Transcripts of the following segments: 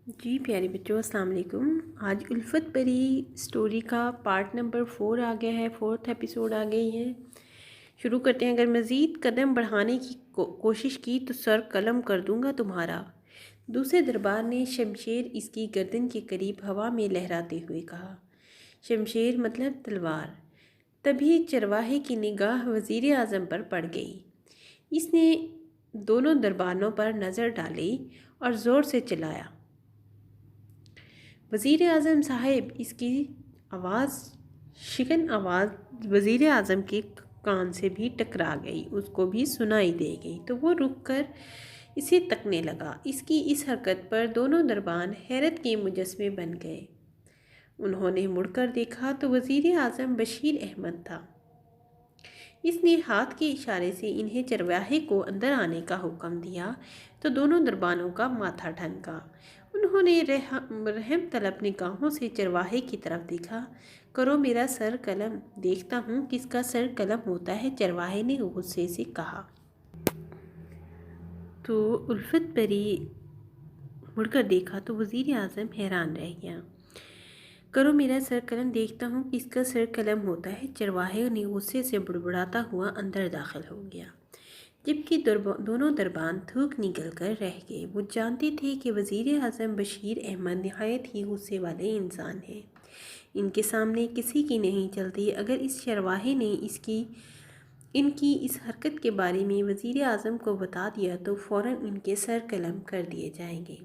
جی پیارے بچوں، السلام علیکم۔ آج الفت بری سٹوری کا پارٹ نمبر 4 آ گیا ہے، 4تھ ایپیسوڈ آ گئی ہے۔ شروع کرتے ہیں۔ اگر مزید قدم بڑھانے کی کوشش کی تو سر قلم کر دوں گا تمہارا۔ دوسرے دربار نے شمشیر اس کی گردن کے قریب ہوا میں لہراتے ہوئے کہا۔ شمشیر مطلب تلوار۔ تبھی چرواہے کی نگاہ وزیر اعظم پر پڑ گئی۔ اس نے دونوں دربانوں پر نظر ڈالی اور زور سے چلایا۔ وزیر اعظم صاحب! اس کی آواز، شکن آواز وزیر اعظم کے کان سے بھی ٹکرا گئی، اس کو بھی سنائی دے گئی تو وہ رک کر اسے تکنے لگا۔ اس کی اس حرکت پر دونوں دربان حیرت کے مجسمے بن گئے۔ انہوں نے مڑ کر دیکھا تو وزیر اعظم بشیر احمد تھا۔ اس نے ہاتھ کے اشارے سے انہیں چرواہے کو اندر آنے کا حکم دیا تو دونوں دربانوں کا ماتھا ٹھنکا۔ انہوں نے رحم طلب نگاہوں سے چرواہے کی طرف دیکھا۔ کرو میرا سر قلم، دیکھتا ہوں کس کا سر قلم ہوتا ہے، چرواہے نے غصے سے کہا۔ تو الفت پری مڑ کر دیکھا تو وزیر اعظم حیران رہ گیا۔ کرو میرا سر قلم، دیکھتا ہوں کس کا سر قلم ہوتا ہے، چرواہے نے غصے سے بڑبڑاتا ہوا اندر داخل ہو گیا۔ جبکہ دونوں دربان تھوک نگل کر رہ گئے۔ وہ جانتے تھے کہ وزیر اعظم بشیر احمد نہایت ہی غصے والے انسان ہیں۔ ان کے سامنے کسی کی نہیں چلتی۔ اگر اس چرواہے نے ان کی اس حرکت کے بارے میں وزیر اعظم کو بتا دیا تو فوراً ان کے سر قلم کر دیے جائیں گے۔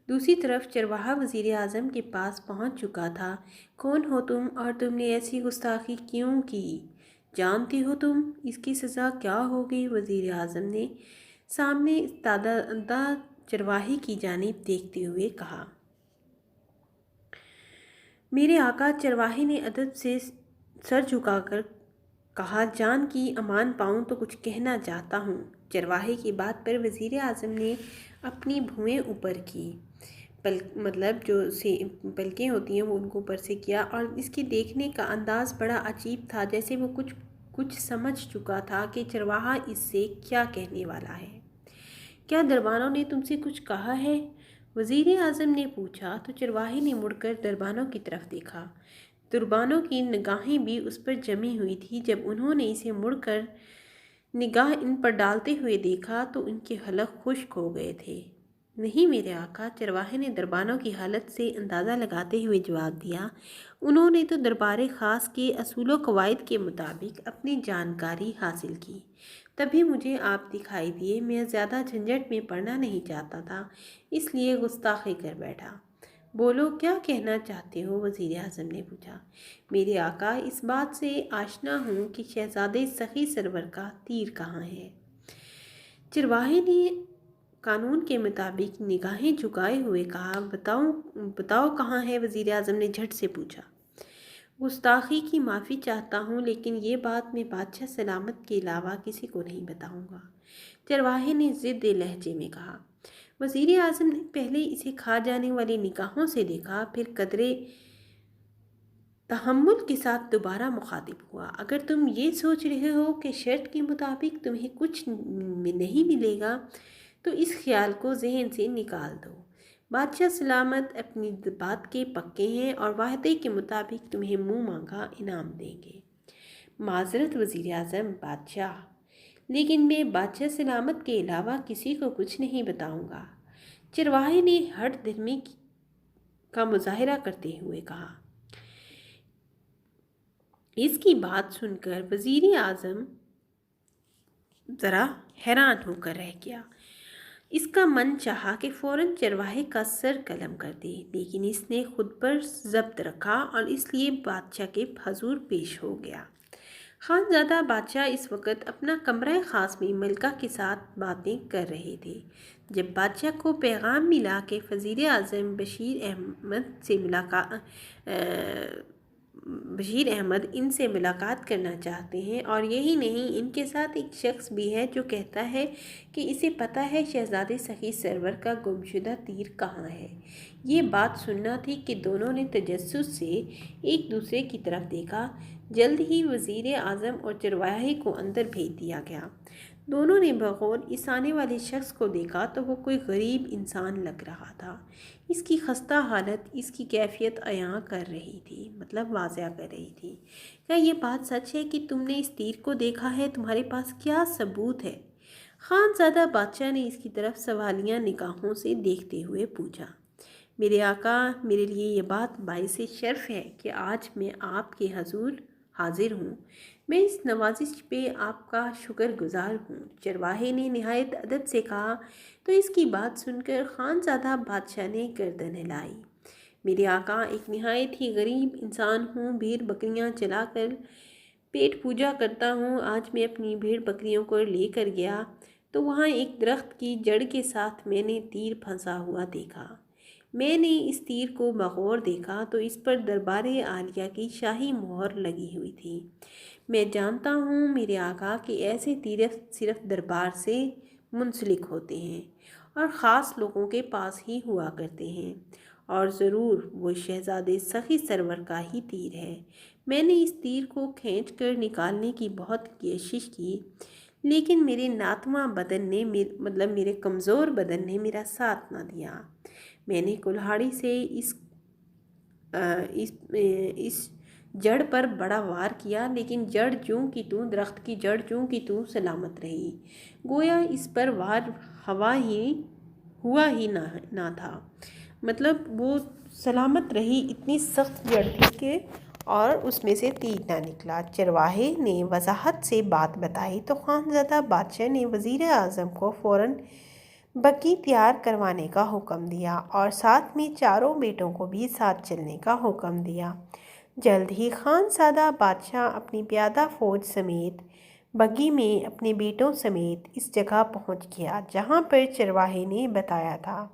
دوسری طرف چرواہا وزیر اعظم کے پاس پہنچ چکا تھا۔ کون ہو تم اور تم نے ایسی گستاخی کیوں کی؟ جانتے ہو تم اس کی سزا کیا ہوگی؟ وزیر اعظم نے سامنے ایستادہ چرواہے کی جانب دیکھتے ہوئے کہا۔ میرے آقا! چرواہے نے ادب سے سر جھکا کر کہا۔ جان کی امان پاؤں تو کچھ کہنا چاہتا ہوں۔ چرواہے کی بات پر وزیر اعظم نے اپنی بھویں اوپر کی، مطلب جو پلکیں ہوتی ہیں وہ ان کو اوپر سے کیا، اور اس کے دیکھنے کا انداز بڑا عجیب تھا، جیسے وہ کچھ سمجھ چکا تھا کہ چرواہا اس سے کیا کہنے والا ہے۔ کیا دربانوں نے تم سے کچھ کہا ہے؟ وزیر اعظم نے پوچھا تو چرواہے نے مڑ کر دربانوں کی طرف دیکھا۔ دربانوں کی نگاہیں بھی اس پر جمی ہوئی تھیں۔ جب انہوں نے اسے مڑ کر نگاہ ان پر ڈالتے ہوئے دیکھا تو ان کے حلق خشک ہو گئے تھے۔ نہیں میرے آقا! چرواہے نے دربانوں کی حالت سے اندازہ لگاتے ہوئے جواب دیا۔ انہوں نے تو دربار خاص کے اصول و قواعد کے مطابق اپنی جانکاری حاصل کی، تبھی مجھے آپ دکھائی دیے۔ میں زیادہ جھنجھٹ میں پڑنا نہیں چاہتا تھا، اس لیے گستاخی کر بیٹھا۔ بولو کیا کہنا چاہتے ہو؟ وزیر اعظم نے پوچھا۔ میرے آقا! اس بات سے آشنا ہوں کہ شہزادے سخی سرور کا تیر کہاں ہے۔ چرواہے نے قانون کے مطابق نگاہیں جھکائے ہوئے کہا۔ بتاؤ کہاں ہے؟ وزیر اعظم نے جھٹ سے پوچھا۔ گستاخی کی معافی چاہتا ہوں، لیکن یہ بات میں بادشاہ سلامت کے علاوہ کسی کو نہیں بتاؤں گا، چرواہے نے ضدی لہجے میں کہا۔ وزیر اعظم نے پہلے اسے کھا جانے والی نگاہوں سے دیکھا، پھر قدرے تحمل کے ساتھ دوبارہ مخاطب ہوا۔ اگر تم یہ سوچ رہے ہو کہ شرط کے مطابق تمہیں کچھ نہیں ملے گا تو اس خیال کو ذہن سے نکال دو۔ بادشاہ سلامت اپنی بات کے پکے ہیں اور وعدے کے مطابق تمہیں منہ مانگا انعام دیں گے۔ معذرت وزیر اعظم بادشاہ، لیکن میں بادشاہ سلامت کے علاوہ کسی کو کچھ نہیں بتاؤں گا، چرواہے نے ہٹ دھرمی کا مظاہرہ کرتے ہوئے کہا۔ اس کی بات سن کر وزیر اعظم ذرا حیران ہو کر رہ گیا۔ اس کا من چاہا کہ فوراً چرواہے کا سر قلم کر دے، لیکن اس نے خود پر ضبط رکھا اور اس لیے بادشاہ کے حضور پیش ہو گیا۔ خانزادہ بادشاہ اس وقت اپنا کمرہ خاص میں ملکہ کے ساتھ باتیں کر رہے تھے۔ جب بادشاہ کو پیغام ملا کہ وزیر اعظم بشیر احمد ان سے ملاقات کرنا چاہتے ہیں، اور یہی نہیں ان کے ساتھ ایک شخص بھی ہے جو کہتا ہے کہ اسے پتہ ہے شہزادے سخی سرور کا گمشدہ تیر کہاں ہے، یہ بات سننا تھی کہ دونوں نے تجسس سے ایک دوسرے کی طرف دیکھا۔ جلد ہی وزیر اعظم اور چرواہے کو اندر بھیج دیا گیا۔ دونوں نے بغور اس آنے والے شخص کو دیکھا تو وہ کوئی غریب انسان لگ رہا تھا۔ اس کی خستہ حالت اس کی کیفیت عیاں کر رہی تھی، مطلب واضح کر رہی تھی۔ کیا یہ بات سچ ہے کہ تم نے اس تیر کو دیکھا ہے؟ تمہارے پاس کیا ثبوت ہے؟ خانزادہ بادشاہ نے اس کی طرف سوالیہ نگاہوں سے دیکھتے ہوئے پوچھا۔ میرے آقا، میرے لیے یہ بات باعث شرف ہے کہ آج میں آپ کے حضور حاضر ہوں۔ میں اس نوازش پہ آپ کا شکر گزار ہوں، چرواہے نے نہایت ادب سے کہا۔ تو اس کی بات سن کر خانزادہ بادشاہ نے گردن ہلائی۔ میرے آقا، ایک نہایت ہی غریب انسان ہوں، بھیڑ بکریاں چلا کر پیٹ پوجا کرتا ہوں۔ آج میں اپنی بھیڑ بکریوں کو لے کر گیا تو وہاں ایک درخت کی جڑ کے ساتھ میں نے تیر پھنسا ہوا دیکھا۔ میں نے اس تیر کو بغور دیکھا تو اس پر دربار عالیہ کی شاہی مہر لگی ہوئی تھی۔ میں جانتا ہوں میرے آقا کہ ایسے تیر صرف دربار سے منسلک ہوتے ہیں اور خاص لوگوں کے پاس ہی ہوا کرتے ہیں، اور ضرور وہ شہزادے سخی سرور کا ہی تیر ہے۔ میں نے اس تیر کو کھینچ کر نکالنے کی بہت کوشش کی، لیکن میرے ناتواں بدن نے میرے کمزور بدن نے میرا ساتھ نہ دیا۔ میں نے کلہاڑی سے اس جڑ پر بڑا وار کیا، لیکن جڑ جوں کی توں، درخت کی جڑ جوں کی توں سلامت رہی، گویا اس پر وار ہوا ہی نہ تھا۔ مطلب وہ سلامت رہی، اتنی سخت جڑ تھی کہ اور اس میں سے تیر نہ نکلا۔ چرواہے نے وضاحت سے بات بتائی تو خانزادہ بادشاہ نے وزیر اعظم کو فوراً بگھی تیار کروانے کا حکم دیا اور ساتھ میں چاروں بیٹوں کو بھی ساتھ چلنے کا حکم دیا۔ جلد ہی خانزادہ بادشاہ اپنی پیادہ فوج سمیت بگھی میں اپنے بیٹوں سمیت اس جگہ پہنچ گیا جہاں پر چرواہے نے بتایا تھا۔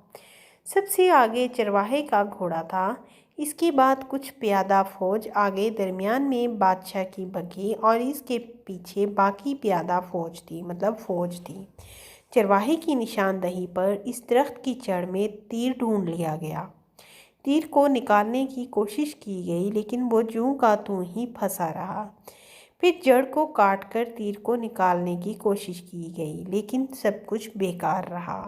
سب سے آگے چرواہے کا گھوڑا تھا، اس کے بعد کچھ پیادہ فوج آگے، درمیان میں بادشاہ کی بگھی اور اس کے پیچھے باقی پیادہ فوج تھی۔ چرواہے کی نشاندہی پر اس درخت کی جڑ میں تیر ڈھونڈ لیا گیا۔ تیر کو نکالنے کی کوشش کی گئی، لیکن وہ جوں کا توں ہی پھنسا رہا۔ پھر جڑ کو کاٹ کر تیر کو نکالنے کی کوشش کی گئی، لیکن سب کچھ بیکار رہا۔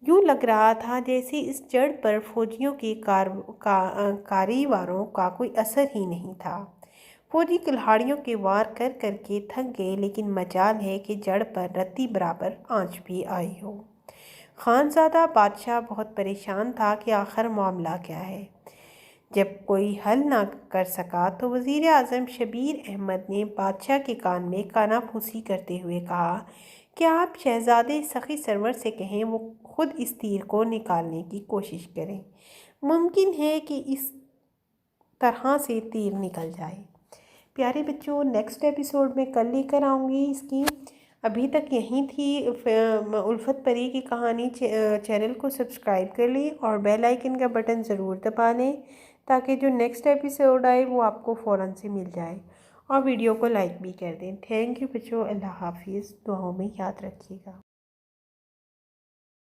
یوں لگ رہا تھا جیسے اس جڑ پر فوجیوں کے کاریواروں کا کوئی اثر ہی نہیں تھا۔ فوجی کلہاڑیوں کے وار کر کر کے تھک گئے، لیکن مجال ہے کہ جڑ پر رتی برابر آنچ بھی آئی ہو۔ خانزادہ بادشاہ بہت پریشان تھا کہ آخر معاملہ کیا ہے۔ جب کوئی حل نہ کر سکا تو وزیر اعظم شبیر احمد نے بادشاہ کے کان میں کانا پھوسی کرتے ہوئے کہا کہ آپ شہزادے سخی سرور سے کہیں وہ خود اس تیر کو نکالنے کی کوشش کریں، ممکن ہے کہ اس طرح سے تیر نکل جائے۔ پیارے بچوں، نیکسٹ ایپیسوڈ میں کل لے کر آؤں گی اس کی۔ ابھی تک یہیں تھی الفت پری کی کہانی۔ چینل کو سبسکرائب کر لیں اور بیل آئیکن کا بٹن ضرور دبا لیں تاکہ جو نیکسٹ ایپیسوڈ آئے وہ آپ کو فوراً سے مل جائے، اور ویڈیو کو لائک بھی کر دیں۔ تھینک یو بچوں، اللہ حافظ، دعاؤں میں یاد رکھیے گا۔